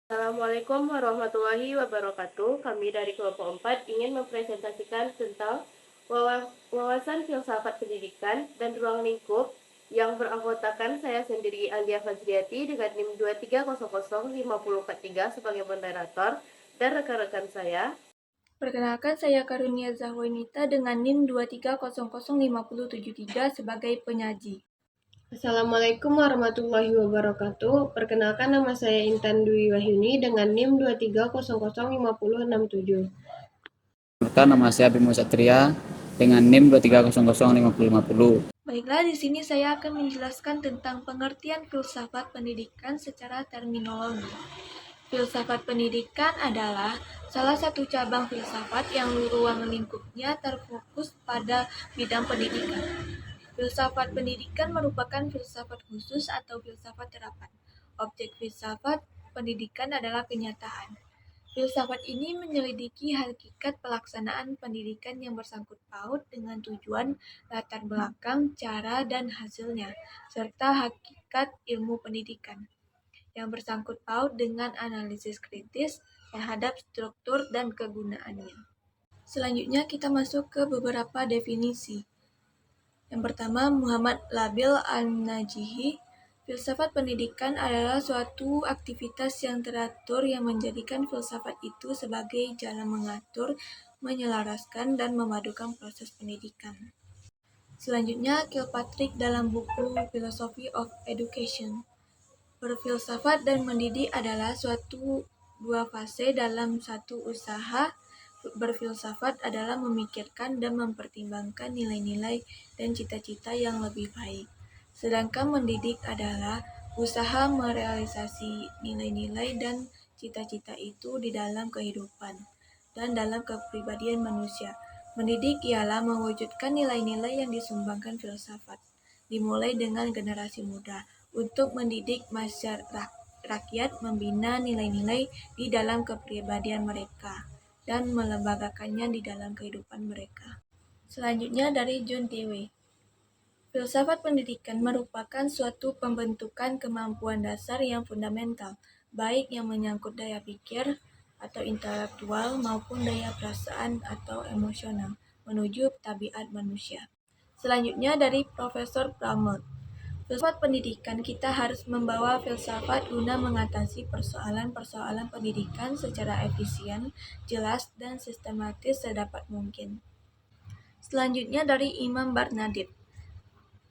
Assalamualaikum warahmatullahi wabarakatuh. Kami dari kelompok 4 ingin mempresentasikan tentang wawasan filsafat pendidikan dan ruang lingkup yang beranggotakan saya sendiri Alia Fazliati dengan NIM 23005043 sebagai moderator dan rekan-rekan saya. Perkenalkan, saya Karunia Zahwanita dengan NIM 23005073 sebagai penyaji. Assalamualaikum warahmatullahi wabarakatuh. Perkenalkan, nama saya Intan Dwi Wahyuni dengan NIM 23005067. Perkenalkan, nama saya Bimo Satria dengan NIM 23005050. Baiklah, di sini saya akan menjelaskan tentang pengertian filsafat pendidikan secara terminologi. Filsafat pendidikan adalah salah satu cabang filsafat yang ruang lingkupnya terfokus pada bidang pendidikan. Filsafat pendidikan merupakan filsafat khusus atau filsafat terapan. Objek filsafat pendidikan adalah kenyataan. Filsafat ini menyelidiki hakikat pelaksanaan pendidikan yang bersangkut paut dengan tujuan, latar belakang, cara, dan hasilnya, serta hakikat ilmu pendidikan yang bersangkut paut dengan analisis kritis terhadap struktur dan kegunaannya. Selanjutnya kita masuk ke beberapa definisi. Yang pertama, Muhammad Labil An-Najihi. Filsafat pendidikan adalah suatu aktivitas yang teratur yang menjadikan filsafat itu sebagai jalan mengatur, menyelaraskan, dan memadukan proses pendidikan. Selanjutnya, Kilpatrick dalam buku Philosophy of Education. Berfilsafat dan mendidik adalah suatu dua fase dalam satu usaha. Berfilsafat adalah memikirkan dan mempertimbangkan nilai-nilai dan cita-cita yang lebih baik. Sedangkan mendidik adalah usaha merealisasi nilai-nilai dan cita-cita itu di dalam kehidupan dan dalam kepribadian manusia. Mendidik ialah mewujudkan nilai-nilai yang disumbangkan filsafat, dimulai dengan generasi muda, untuk mendidik masyarakat rakyat membina nilai-nilai di dalam kepribadian mereka dan melembagakannya di dalam kehidupan mereka. Selanjutnya dari John Dewey. Filsafat pendidikan merupakan suatu pembentukan kemampuan dasar yang fundamental, baik yang menyangkut daya pikir atau intelektual maupun daya perasaan atau emosional menuju tabiat manusia. Selanjutnya dari Profesor Pramod. Filsafat pendidikan, kita harus membawa filsafat guna mengatasi persoalan-persoalan pendidikan secara efisien, jelas, dan sistematis sedapat mungkin. Selanjutnya dari Imam Barnadib.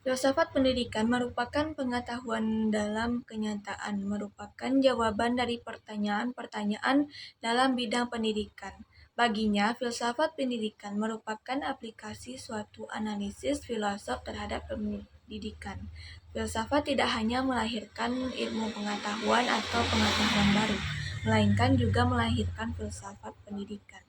Filsafat pendidikan merupakan pengetahuan dalam kenyataan, merupakan jawaban dari pertanyaan-pertanyaan dalam bidang pendidikan. Baginya, filsafat pendidikan merupakan aplikasi suatu analisis filosof terhadap pendidikan. Filsafat tidak hanya melahirkan ilmu pengetahuan atau pengetahuan baru, melainkan juga melahirkan filsafat pendidikan.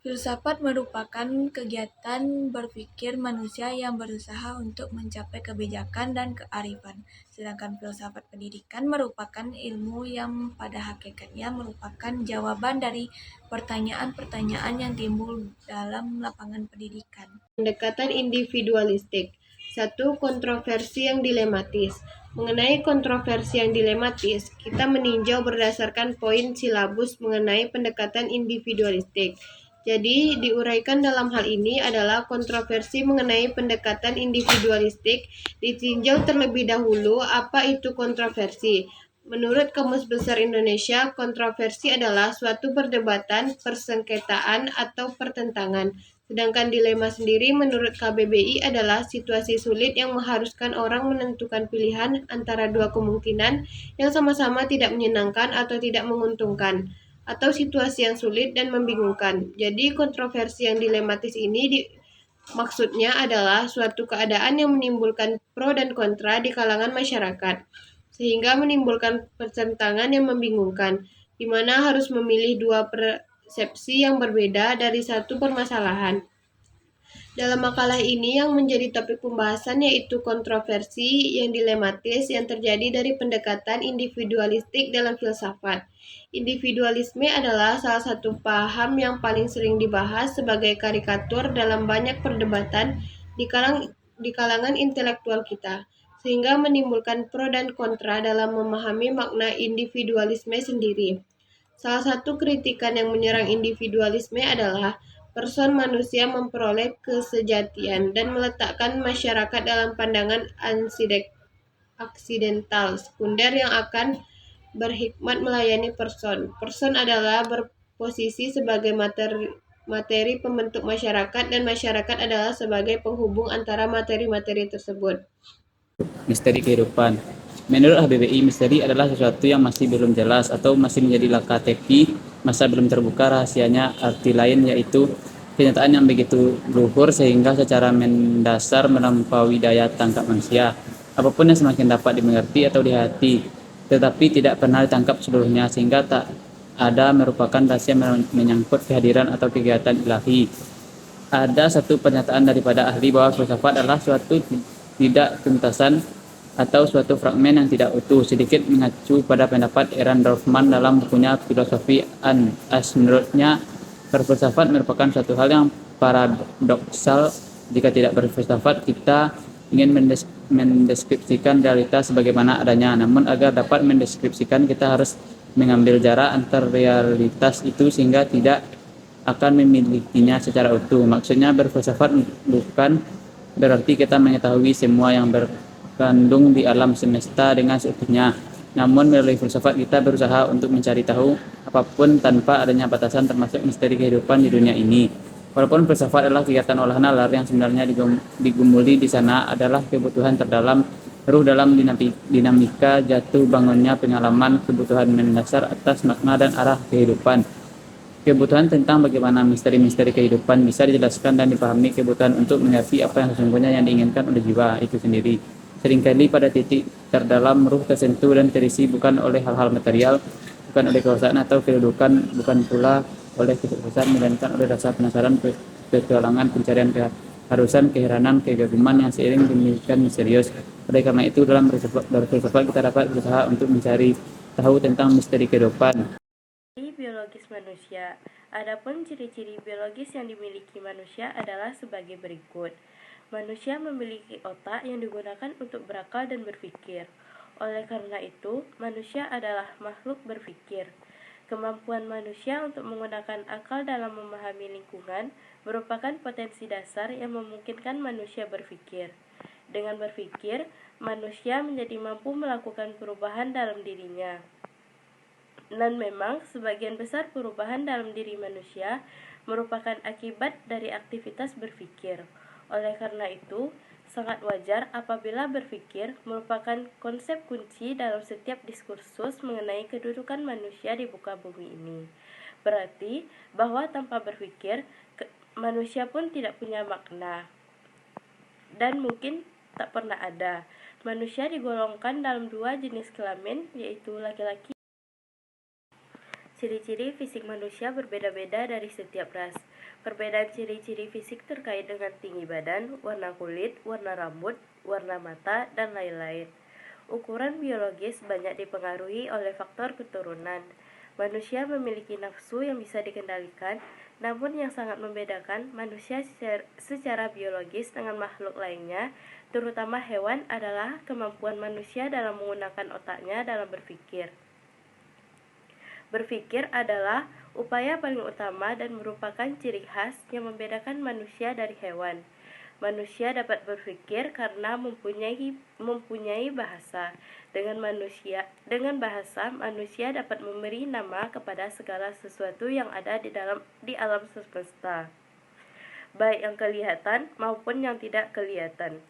Filsafat merupakan kegiatan berpikir manusia yang berusaha untuk mencapai kebijakan dan kearifan, sedangkan filsafat pendidikan merupakan ilmu yang pada hakikatnya merupakan jawaban dari pertanyaan-pertanyaan yang timbul dalam lapangan pendidikan. Pendekatan individualistik. Satu, kontroversi yang dilematis. Mengenai kontroversi yang dilematis, kita meninjau berdasarkan poin silabus mengenai pendekatan individualistik. Jadi, diuraikan dalam hal ini adalah kontroversi mengenai pendekatan individualistik. Ditinjau terlebih dahulu apa itu kontroversi. Menurut Kamus Besar Indonesia, kontroversi adalah suatu perdebatan, persengketaan, atau pertentangan. Sedangkan dilema sendiri menurut KBBI adalah situasi sulit yang mengharuskan orang menentukan pilihan antara dua kemungkinan yang sama-sama tidak menyenangkan atau tidak menguntungkan, atau situasi yang sulit dan membingungkan. Jadi kontroversi yang dilematis ini maksudnya adalah suatu keadaan yang menimbulkan pro dan kontra di kalangan masyarakat, sehingga menimbulkan pertentangan yang membingungkan, di mana harus memilih dua persepsi yang berbeda dari satu permasalahan. Dalam makalah ini yang menjadi topik pembahasan yaitu kontroversi yang dilematis yang terjadi dari pendekatan individualistik dalam filsafat. Individualisme adalah salah satu paham yang paling sering dibahas sebagai karikatur dalam banyak perdebatan di kalangan intelektual kita. sehingga menimbulkan pro dan kontra dalam memahami makna individualisme sendiri. Salah satu kritikan yang menyerang individualisme adalah person manusia memperoleh kesejatian dan meletakkan masyarakat dalam pandangan aksidental sekunder yang akan berhikmat melayani person. Person adalah berposisi sebagai materi pembentuk masyarakat dan masyarakat adalah sebagai penghubung antara materi-materi tersebut. Misteri kehidupan. Menurut HBBI, misteri adalah sesuatu yang masih belum jelas atau masih menjadi teka-teki, masa belum terbuka rahasianya. Arti lain yaitu kenyataan yang begitu luhur sehingga secara mendasar melampaui daya tangkap manusia. Apapun yang semakin dapat dimengerti atau dihayati, tetapi tidak pernah ditangkap seluruhnya sehingga tak ada merupakan rahasia menyangkut kehadiran atau kegiatan ilahi. Ada satu pernyataan daripada ahli bahwa filsafat adalah suatu tidak tuntasan atau suatu fragmen yang tidak utuh, sedikit mengacu pada pendapat Eran Dorfman dalam bukunya Filosofi As. Menurutnya, berfilsafat merupakan suatu hal yang paradoksal. Jika tidak berfilsafat, kita ingin mendeskripsikan realitas sebagaimana adanya, namun agar dapat mendeskripsikan, kita harus mengambil jarak antar realitas itu sehingga tidak akan memilikinya secara utuh. Maksudnya berfilsafat bukan berarti kita mengetahui semua yang berkandung di alam semesta dengan seutuhnya. Namun melalui filsafat kita berusaha untuk mencari tahu apapun tanpa adanya batasan, termasuk misteri kehidupan di dunia ini. Walaupun filsafat adalah kegiatan olah nalar, yang sebenarnya digumuli di sana adalah kebutuhan terdalam ruh dalam dinamika jatuh bangunnya pengalaman, kebutuhan mendasar atas makna dan arah kehidupan. Kebutuhan tentang bagaimana misteri-misteri kehidupan bisa dijelaskan dan dipahami, kebutuhan untuk mengerti apa yang sesungguhnya yang diinginkan oleh jiwa itu sendiri. Seringkali pada titik terdalam ruh tersentuh dan terisi bukan oleh hal-hal material, bukan oleh kekuasaan atau kedudukan, bukan pula oleh kesuksesan, melainkan oleh rasa penasaran, petualangan, pencarian keharusan, keheranan, kegaguman yang seiring demikian misterius. Oleh karena itu, dalam berfilsafat kita dapat berusaha untuk mencari tahu tentang misteri kehidupan. Biologis manusia. Adapun ciri-ciri biologis yang dimiliki manusia adalah sebagai berikut. Manusia memiliki otak yang digunakan untuk berakal dan berpikir. Oleh karena itu, manusia adalah makhluk berpikir. Kemampuan manusia untuk menggunakan akal dalam memahami lingkungan merupakan potensi dasar yang memungkinkan manusia berpikir. Dengan berpikir, manusia menjadi mampu melakukan perubahan dalam dirinya. Dan memang sebagian besar perubahan dalam diri manusia merupakan akibat dari aktivitas berpikir. Oleh karena itu, sangat wajar apabila berpikir merupakan konsep kunci dalam setiap diskursus mengenai kedudukan manusia di muka bumi ini. Berarti bahwa tanpa berpikir, manusia pun tidak punya makna dan mungkin tak pernah ada. Manusia digolongkan dalam dua jenis kelamin, yaitu laki-laki. Ciri-ciri fisik manusia berbeda-beda dari setiap ras. Perbedaan ciri-ciri fisik terkait dengan tinggi badan, warna kulit, warna rambut, warna mata, dan lain-lain. Ukuran biologis banyak dipengaruhi oleh faktor keturunan. Manusia memiliki nafsu yang bisa dikendalikan, namun yang sangat membedakan manusia secara biologis dengan makhluk lainnya, terutama hewan, adalah kemampuan manusia dalam menggunakan otaknya dalam berpikir. Berpikir adalah upaya paling utama dan merupakan ciri khas yang membedakan manusia dari hewan. Manusia dapat berpikir karena mempunyai bahasa. Dengan bahasa, manusia dapat memberi nama kepada segala sesuatu yang ada di alam semesta, baik yang kelihatan maupun yang tidak kelihatan.